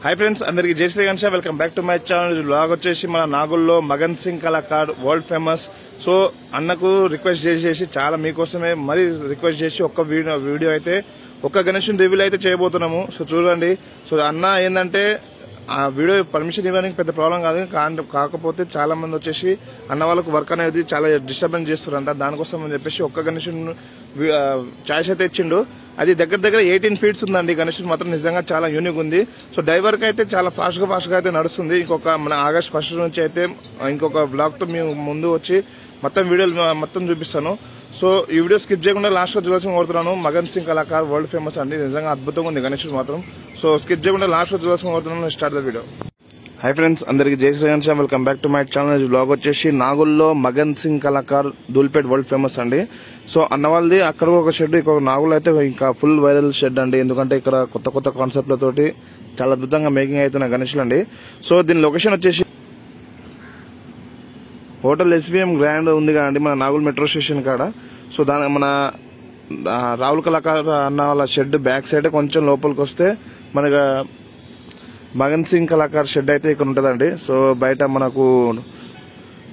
High friends अंदर की जय Shri Ganesh welcome back to my channel vlog వచ్చేసి మన నాగుల్లో మగన్ సింగ్ కళాకార్ వరల్డ్ ఫేమస్ సో అన్నకు రిక్వెస్ట్ చేసి చాలా మీకోసమే మరి రిక్వెస్ట్ చేసి ఒక్క వీడియో అయితే ఒక్క గణేశుని రివీల్ అయితే చేయబోతున్నాము సో చూడండి సో అన్న ఏందంటే ఆ వీడియో పర్మిషన్ ఇవ్వడానికి పెద్ద ప్రాబ్లం కాదు కాకపోతే చాలా మంది వచ్చేసి అన్న వాళ్ళకు వర్క్ అనేది చాలా డిస్టర్బెన్స్ చేస్తారంట దానికోసం అని చెప్పేసి ఒక్క గణేశుని చాయిస్ అయితే ఇచ్చిండు అది దగ్గర 18 ఫీట్స్ ఉందండి గణేశుడు మాత్రం నిజంగా చాలా యూనిక్ ఉంది సో డైవర్ కి అయితే చాలా ఫాస్ట్ గా అయితే నడుస్తుంది ఇంకొక మన ఆగస్ట్ 1 నుంచి అయితే ఇంకొక వ్లాగ్ తో మేము ముందు వచ్చి మొత్తం వీడియోలు మొత్తం చూపిస్తాను సో ఈ వీడియో స్కిప్ చేయకుండా లాస్ట్ వరకు చూడాల్సిన కోరుతున్నాను మగన్ సింగ్ కళాకార్ వరల్డ్ ఫేమస్ అండి నిజంగా అద్భుతంగా ఉంది గణేశుడు మాత్రం సో స్కిప్ చేయకుండా లాస్ట్ వరకు చూడాల్సిన కోరుతున్నాను start the video hi friends अंदर की जय Shri Ganesh welcome back to my channel vlog వచ్చేసి నాగుల్లో మగన్ సింగ్ కళాకార్ దూల్పేట్ వరల్డ్ ఫేమస్ అండి సో అన్న వాళ్ళది అక్కడ ఒక షెడ్ ఇక్కడ నాగుల్లో అయితే ఇంకా ఫుల్ వైరల్ షెడ్ అండి ఎందుకంటే ఇక్కడ కొత్త కాన్సెప్ట్లతోటి చాలా అద్భుతంగా మేకింగ్ అవుతున్న గణేశులు అండి సో దీని లొకేషన్ వచ్చేసి హోటల్ ఎస్వీఎం గ్రాండ్ ఉంది కదండి మన నాగుల్ మెట్రో స్టేషన్ కాడ సో దాని మన రాహుల్ కళాకార్ అన్న వాళ్ళ షెడ్ బ్యాక్ సైడ్ కొంచెం లోపలికి వస్తే మనకు మగన్ సింగ్ కళాకార్ షెడ్ అయితే ఇక్కడ ఉంటదండి సో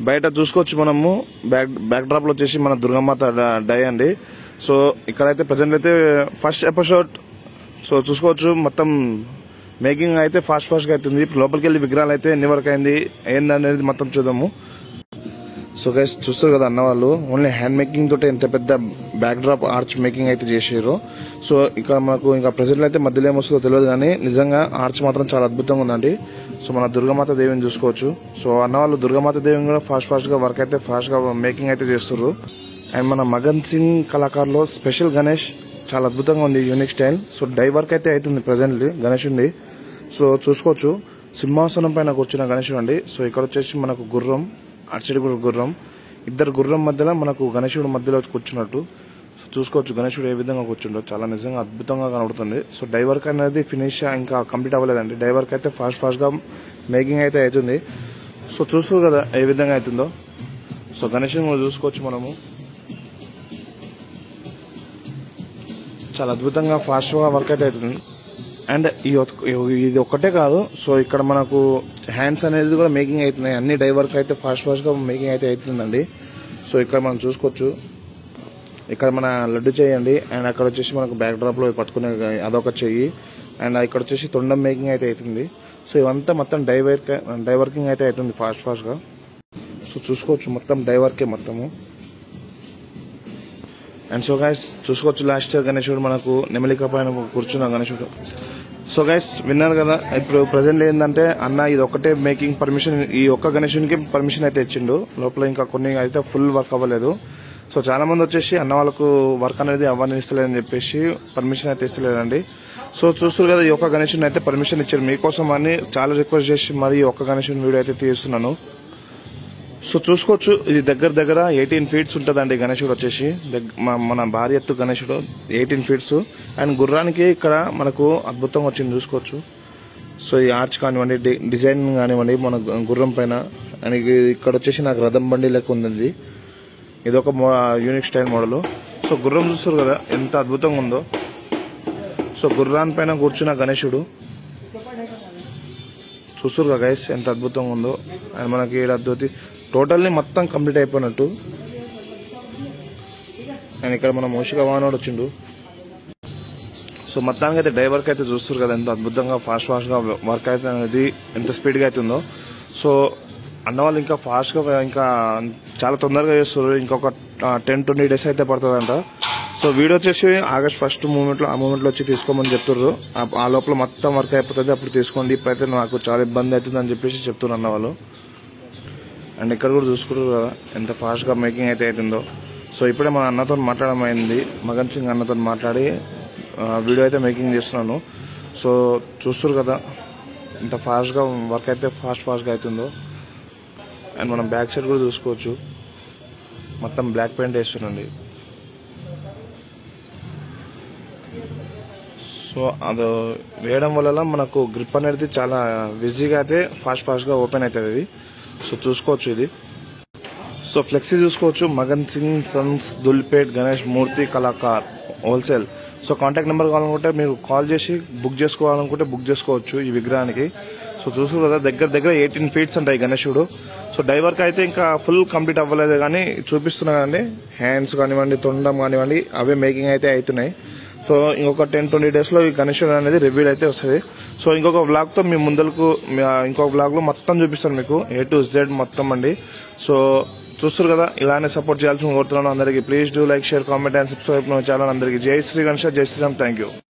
బయట చూసుకోవచ్చు మనము బ్యాక్ డ్రాప్ లో వచ్చేసి మన దుర్గమాత డై అండి సో ఇక్కడైతే ప్రజెంట్ అయితే ఫస్ట్ ఎపిసోడ్ సో చూసుకోవచ్చు మొత్తం మేకింగ్ అయితే ఫాస్ట్ గా అవుతుంది ఇప్పుడు లోపలికి వెళ్లి విగ్రహాలు అయితే ఎన్ని వరకు అయింది ఏందనేది మొత్తం చూద్దాము సో గైస్ చూస్తారు కదా అన్న వాళ్ళు ఓన్లీ హ్యాండ్ మేకింగ్ తోటి ఎంత పెద్ద బ్యాక్ డ్రాప్ ఆర్చ్ మేకింగ్ అయితే చేసారు సో ఇక్కడ మనకు ఇంకా ప్రెసెంట్ అయితే మధ్యలో ఏమొస్తుందో తెలియదు కానీ నిజంగా ఆర్చ్ మాత్రం చాలా అద్భుతంగా ఉందండి సో మన దుర్గమాత దేవిని చూసుకోవచ్చు సో అన్న వాళ్ళు దుర్గమాత దేవిని కూడా ఫాస్ట్ గా వర్క్ అయితే ఫాస్ట్ గా మేకింగ్ అయితే చేస్తారు అండ్ మన మగన్ సింగ్ కళాకార్ లో స్పెషల్ గణేష్ చాలా అద్భుతంగా ఉంది unique style so dye work అయితే అవుతుంది ప్రెసెంట్లీ గణేష్ ఉంది సో చూసుకోవచ్చు సింహాసనం పైన కూర్చున్న గణేష్ అండి సో ఇక్కడ వచ్చేసి మనకు గుర్రం అటు గుర్రం ఇద్దరు గుర్రం మధ్యలో మనకు గణేశుడు మధ్యలో కూర్చున్నట్టు చూసుకోవచ్చు గణేశుడు ఏ విధంగా కూర్చుండో చాలా నిజంగా అద్భుతంగా కనబడుతుంది సో డైవర్క్ అనేది ఫినిష్ ఇంకా కంప్లీట్ అవ్వలేదండి డైవర్క్ అయితే ఫాస్ట్ గా మేకింగ్ అయితే అవుతుంది సో చూస్తూ కదా ఏ విధంగా అవుతుందో సో గణేశుడు చూసుకోవచ్చు మనము చాలా అద్భుతంగా ఫాస్ట్ గా వర్క్ అయితే అవుతుంది అండ్ ఇది ఒక్కటే కాదు సో ఇక్కడ మనకు హ్యాండ్స్ అనేది కూడా మేకింగ్ అవుతున్నాయి అన్ని డైవర్క్ అయితే ఫాస్ట్ గా మేకింగ్ అయితే అవుతుందండి సో ఇక్కడ మనం చూసుకోవచ్చు ఇక్కడ మన లడ్డు చేయండి అండ్ అక్కడ వచ్చేసి మనకు బ్యాక్ డ్రాప్ లో పట్టుకునే అదొక చెయ్యి అండ్ ఇక్కడ వచ్చేసి తొండం మేకింగ్ అయితే అవుతుంది సో ఇవంతా మొత్తం డైవర్కింగ్ అయితే అవుతుంది ఫాస్ట్ గా సో చూసుకోవచ్చు మొత్తం డైవర్కే మొత్తము అండ్ సో గైస్ చూసుకోవచ్చు లాస్ట్ ఇయర్ గణేశుడు మనకు నెమలిక పైన కూర్చున్న గణేశుడు సో గైస్ విన్నారు కదా ఇప్పుడు ప్రజెంట్ ఏంటంటే అన్న ఇది ఒక్కటే మేకింగ్ పర్మిషన్ ఈ ఒక్క గణేశునికి పర్మిషన్ అయితే ఇచ్చిండు లోపల ఇంకా కొన్ని అయితే ఫుల్ వర్క్ అవ్వలేదు సో చాలా మంది వచ్చేసి అన్న వాళ్ళకు వర్క్ అనేది అవ్వనిస్తలేదని చెప్పేసి పర్మిషన్ అయితే ఇస్తలేదండి సో చూస్తారు కదా ఈ ఒక్క గణేశుని అయితే పర్మిషన్ ఇచ్చారు మీకోసం అని చాలా రిక్వెస్ట్ చేసి మరి ఈ ఒక్క గణేశుని వీడియో అయితే తీస్తున్నాను సో చూసుకోవచ్చు ఇది దగ్గర 18 ఫీట్స్ ఉంటదండి గణేశుడు వచ్చేసి మన భారీ ఎత్తు గణేశుడు 18 ఫీట్స్ అండ్ గుర్రానికి ఇక్కడ మనకు అద్భుతంగా వచ్చింది చూసుకోవచ్చు సో ఈ ఆర్చ్ కానివ్వండి డిజైన్ కానివ్వండి మన గుర్రం పైన అండ్ ఇక్కడ వచ్చేసి నాకు రథం బండి లెక్క ఉంది ఇది ఒక యూనిక్ స్టైల్ మోడల్ సో గుర్రం చూస్తారు కదా ఎంత అద్భుతంగా ఉందో సో గుర్రాన్ పైన కూర్చున్న గణేశుడు చూస్తారు కదా గైస్ ఎంత అద్భుతంగా ఉందో అండ్ మనకి అద్భుతి టోటల్లీ మొత్తం కంప్లీట్ అయిపోయినట్టు అండ్ ఇక్కడ మన మూషిక వాహనుడు వచ్చిండు సో మొత్తానికి అయితే డ్రైవర్కి అయితే చూస్తారు కదా ఎంత అద్భుతంగా ఫాస్ట్ గా వర్క్ అయితే అనేది ఎంత స్పీడ్ గా అవుతుందో సో అన్నవాళ్ళు ఇంకా ఫాస్ట్ గా ఇంకా చాలా తొందరగా చేస్తారు ఇంకొక 10-20 డేస్ అయితే పడుతుందంట సో వీడియో వచ్చేసి ఆగస్ట్ 1 మూమెంట్ లో వచ్చి తీసుకోమని చెప్తున్నారు ఆ లోపల మొత్తం వర్క్ అయిపోతుంది అప్పుడు తీసుకోండి ఇప్పుడైతే నాకు చాలా ఇబ్బంది అవుతుంది అని చెప్పేసి చెప్తున్నారు అన్నవాళ్ళు అండ్ ఇక్కడ కూడా చూసుకుంటారు కదా ఎంత ఫాస్ట్ గా మేకింగ్ అయితే అవుతుందో సో ఇప్పుడే మన అన్నతో మాట్లాడడం అయింది మగన్ సింగ్ అన్నతో మాట్లాడి వీడియో అయితే మేకింగ్ చేస్తున్నాను సో చూస్తారు కదా ఎంత ఫాస్ట్ గా వర్క్ అయితే ఫాస్ట్ గా అవుతుందో అండ్ మనం బ్యాక్ సైడ్ కూడా చూసుకోవచ్చు మొత్తం బ్లాక్ పెయింట్ వేస్తున్నాండి సో అది వేయడం వల్ల మనకు గ్రిప్ అనేది చాలా ఈజీగా అయితే ఫాస్ట్ గా ఓపెన్ అవుతుంది ఇది సో చూసుకోవచ్చు ఇది సో ఫ్లెక్సీ చూసుకోవచ్చు, మగన్ సింగ్ సన్స్ దుల్పేట్ గణేష్ మూర్తి కళాకార్ హోల్సేల్. సో కాంటాక్ట్ నెంబర్ కావాలనుకుంటే మీరు కాల్ చేసి బుక్ చేసుకోవాలనుకుంటే బుక్ చేసుకోవచ్చు ఈ విగ్రహానికి. సో చూసు కదా దగ్గర 18 feet ఉంటాయి గణేశుడు. సో డై వర్క్ అయితే ఇంకా ఫుల్ కంప్లీట్ అవ్వలేదు కానీ చూపిస్తున్నా కదండి, హ్యాండ్స్ కానివ్వండి, తొండం కానివ్వండి, అవే మేకింగ్ అయితే అవుతున్నాయి. సో ఇంకొక 10-20 days లో ఈ గణేశుడు అనేది రివీల్ అయితే వస్తుంది. సో ఇంకొక వ్లాగ్ తో మీ ముందరకు ఇంకొక వ్లాగ్ లో మొత్తం చూపిస్తాను మీకు A to Z మొత్తం అండి. సో చూస్తారు కదా, ఇలానే సపోర్ట్ చేయాల్సిన కోరుతున్నాను అందరికి. Please do like, share, comment and subscribe my channel. అందరికి జై శ్రీ గణేష్, జై శ్రీరామ్. Thank you.